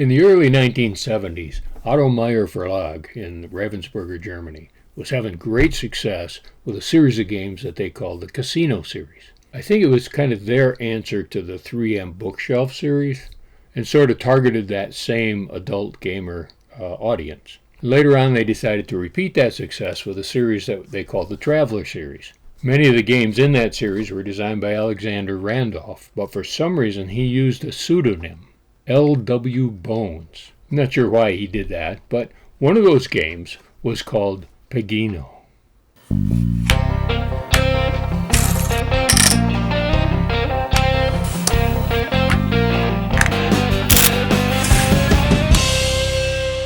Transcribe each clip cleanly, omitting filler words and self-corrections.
In the early 1970s, Otto Meyer Verlag in Ravensburger, Germany, was having great success with a series of games that they called the Casino series. I think it was kind of their answer to the 3M Bookshelf series and sort of targeted that same adult gamer audience. Later on, they decided to repeat that success with a series that they called the Traveler series. Many of the games in that series were designed by Alexander Randolph, but for some reason he used a pseudonym, L.W. Bones. I'm not sure why he did that, but one of those games was called Peggino.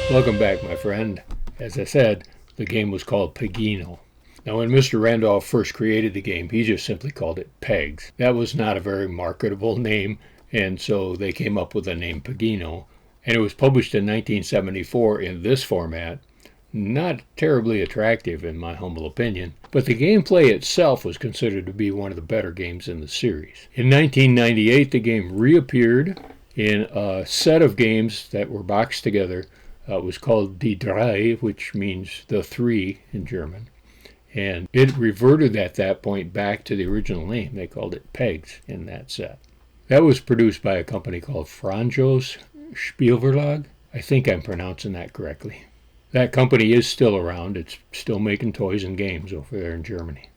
Welcome back, my friend. As I said, the game was called Peggino. Now, when Mr. Randolph first created the game, he just simply called it Pegs. That was not a very marketable name, and so they came up with the name Peggino, and it was published in 1974 in this format. Not terribly attractive, in my humble opinion, but the gameplay itself was considered to be one of the better games in the series. In 1998, the game reappeared in a set of games that were boxed together. It was called Die Drei, which means the three in German. And it reverted at that point back to the original name. They called it Pegs in that set. That was produced by a company called Franjo's Spielverlag. I think I'm pronouncing that correctly. That company is still around. It's still making toys and games over there in Germany.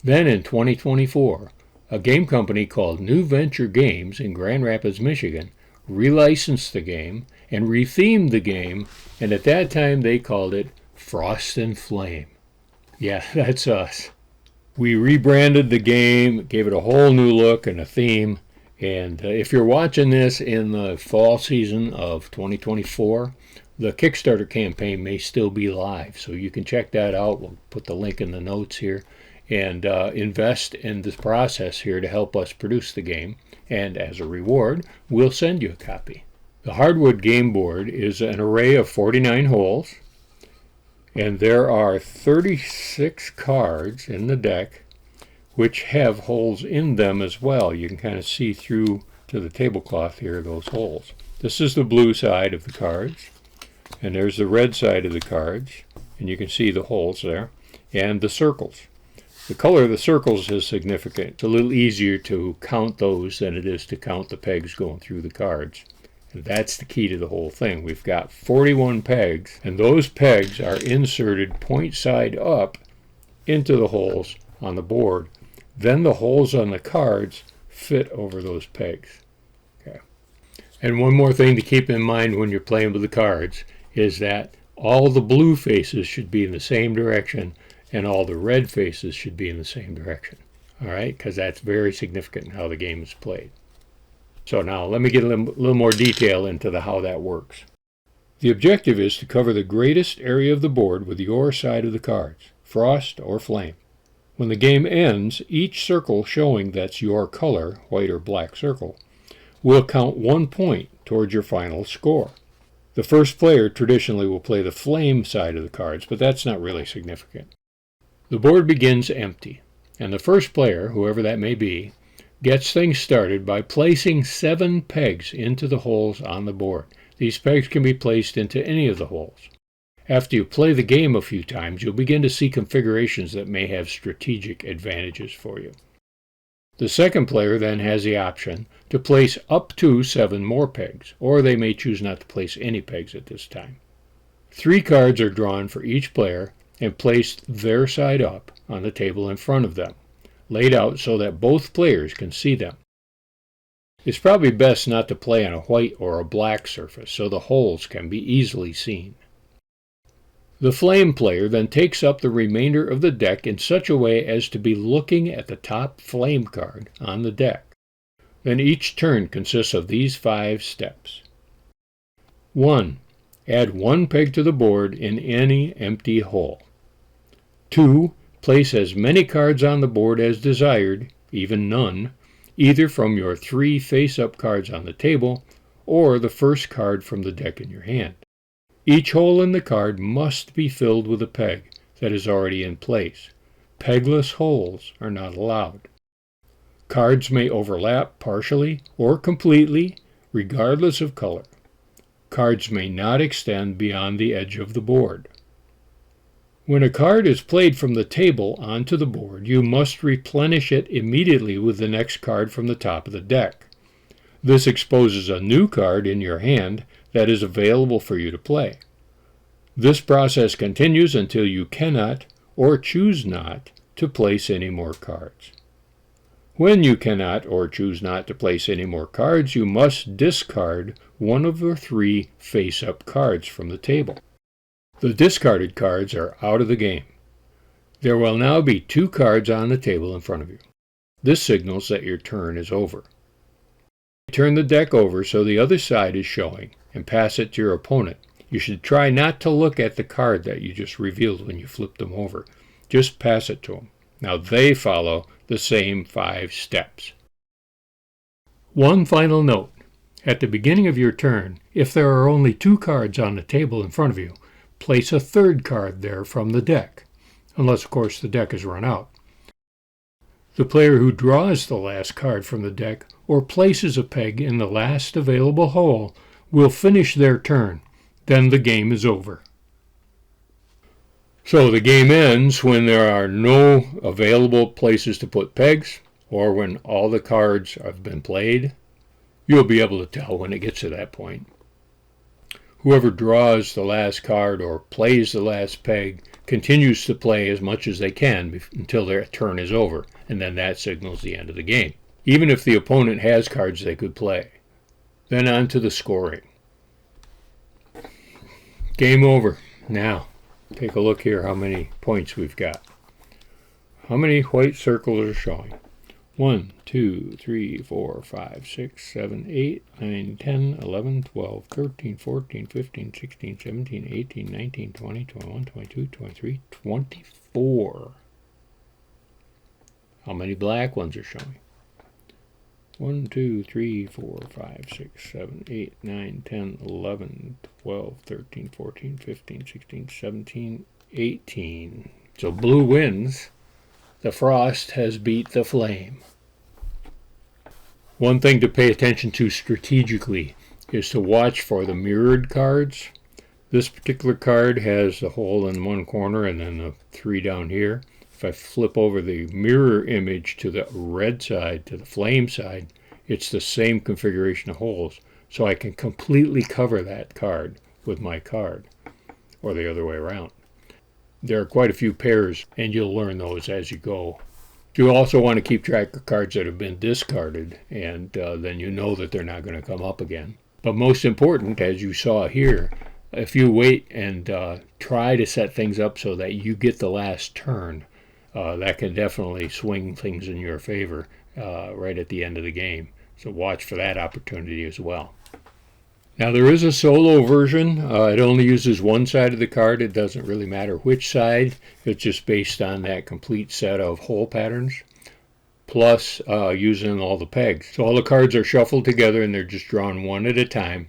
Then in 2024, a game company called NewVenture Games in Grand Rapids, Michigan, relicensed the game and rethemed the game, and at that time they called it Frost and Flame. Yeah, that's us. We rebranded the game, gave it a whole new look and a theme, and if you're watching this in the fall season of 2024, the Kickstarter campaign may still be live, so you can check that out. We'll put the link in the notes here, and invest in this process here to help us produce the game, and as a reward, we'll send you a copy. The hardwood game board is an array of 49 holes, and there are 36 cards in the deck which have holes in them as well. You can kind of see through to the tablecloth here, those holes. This is the blue side of the cards, and there's the red side of the cards, and you can see the holes there, and the circles. The color of the circles is significant. It's a little easier to count those than it is to count the pegs going through the cards. And that's the key to the whole thing. We've got 41 pegs, and those pegs are inserted point side up into the holes on the board. Then the holes on the cards fit over those pegs. Okay. And one more thing to keep in mind when you're playing with the cards is that all the blue faces should be in the same direction and all the red faces should be in the same direction. All right, because that's very significant in how the game is played. So now let me get a little more detail into how that works. The objective is to cover the greatest area of the board with your side of the cards, frost or flame. When the game ends, each circle showing that's your color, white or black circle, will count 1 point towards your final score. The first player traditionally will play the flame side of the cards, but that's not really significant. The board begins empty, and the first player, whoever that may be, gets things started by placing 7 pegs into the holes on the board. These pegs can be placed into any of the holes. After you play the game a few times, you'll begin to see configurations that may have strategic advantages for you. The second player then has the option to place up to 7 more pegs, or they may choose not to place any pegs at this time. 3 cards are drawn for each player and placed their side up on the table in front of them, laid out so that both players can see them. It's probably best not to play on a white or a black surface so the holes can be easily seen. The flame player then takes up the remainder of the deck in such a way as to be looking at the top flame card on the deck. Then each turn consists of these 5 steps. 1. Add 1 peg to the board in any empty hole. 2. Place as many cards on the board as desired, even none, either from your 3 face-up cards on the table or the first card from the deck in your hand. Each hole in the card must be filled with a peg that is already in place. Pegless holes are not allowed. Cards may overlap partially or completely, regardless of color. Cards may not extend beyond the edge of the board. When a card is played from the table onto the board, you must replenish it immediately with the next card from the top of the deck. This exposes a new card in your hand that is available for you to play. This process continues until you cannot or choose not to place any more cards. When you cannot or choose not to place any more cards, you must discard one of the 3 face-up cards from the table. The discarded cards are out of the game. There will now be 2 cards on the table in front of you. This signals that your turn is over. Turn the deck over so the other side is showing and pass it to your opponent. You should try not to look at the card that you just revealed when you flip them over. Just pass it to them. Now they follow the same 5 steps. One final note. At the beginning of your turn, if there are only 2 cards on the table in front of you, place a 3rd card there from the deck, unless of course the deck is run out. The player who draws the last card from the deck or places a peg in the last available hole will finish their turn. Then the game is over. So the game ends when there are no available places to put pegs, or when all the cards have been played. You'll be able to tell when it gets to that point. Whoever draws the last card or plays the last peg continues to play as much as they can until their turn is over, and then that signals the end of the game, even if the opponent has cards they could play. Then on to the scoring. Game over. Now, take a look here how many points we've got. How many white circles are showing? 1, 2, 3, 4, 5, 6, 7, 8, 9, 10, 11, 12, 13, 14, 15, 16, 17, 18, 19, 20, 21, 22, 23, 24. How many black ones are showing? 1, 2, 3, 4, 5, 6, 7, 8, 9, 10, 11, 12, 13, 14, 15, 16, 17, 18. So blue wins. The frost has beat the flame. One thing to pay attention to strategically is to watch for the mirrored cards. This particular card has the hole in one corner and then the 3 down here. If I flip over the mirror image to the red side, to the flame side, it's the same configuration of holes. So I can completely cover that card with my card, or the other way around. There are quite a few pairs, and you'll learn those as you go. You also want to keep track of cards that have been discarded, and then you know that they're not going to come up again. But most important, as you saw here, if you wait and try to set things up so that you get the last turn, that can definitely swing things in your favor right at the end of the game. So watch for that opportunity as well. Now there is a solo version. It only uses one side of the card. It doesn't really matter which side. It's just based on that complete set of hole patterns, plus using all the pegs. So all the cards are shuffled together and they're just drawn one at a time.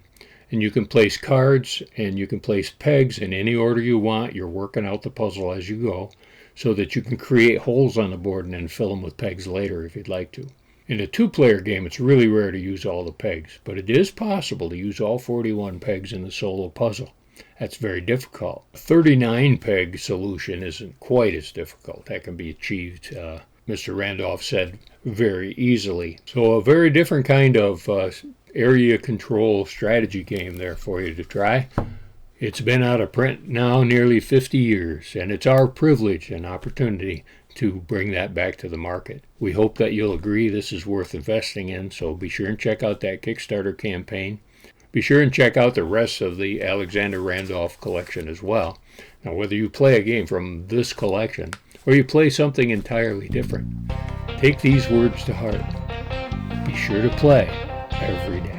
And you can place cards and you can place pegs in any order you want. You're working out the puzzle as you go so that you can create holes on the board and then fill them with pegs later if you'd like to. In a 2-player game, it's really rare to use all the pegs, but it is possible to use all 41 pegs in the solo puzzle. That's very difficult. A 39-peg solution isn't quite as difficult. That can be achieved, Mr. Randolph said, very easily. So a very different kind of area control strategy game there for you to try. It's been out of print now nearly 50 years, and it's our privilege and opportunity to bring that back to the market. We hope that you'll agree this is worth investing in, so be sure and check out that Kickstarter campaign. Be sure and check out the rest of the Alexander Randolph collection as well. Now, whether you play a game from this collection or you play something entirely different, take these words to heart. Be sure to play every day.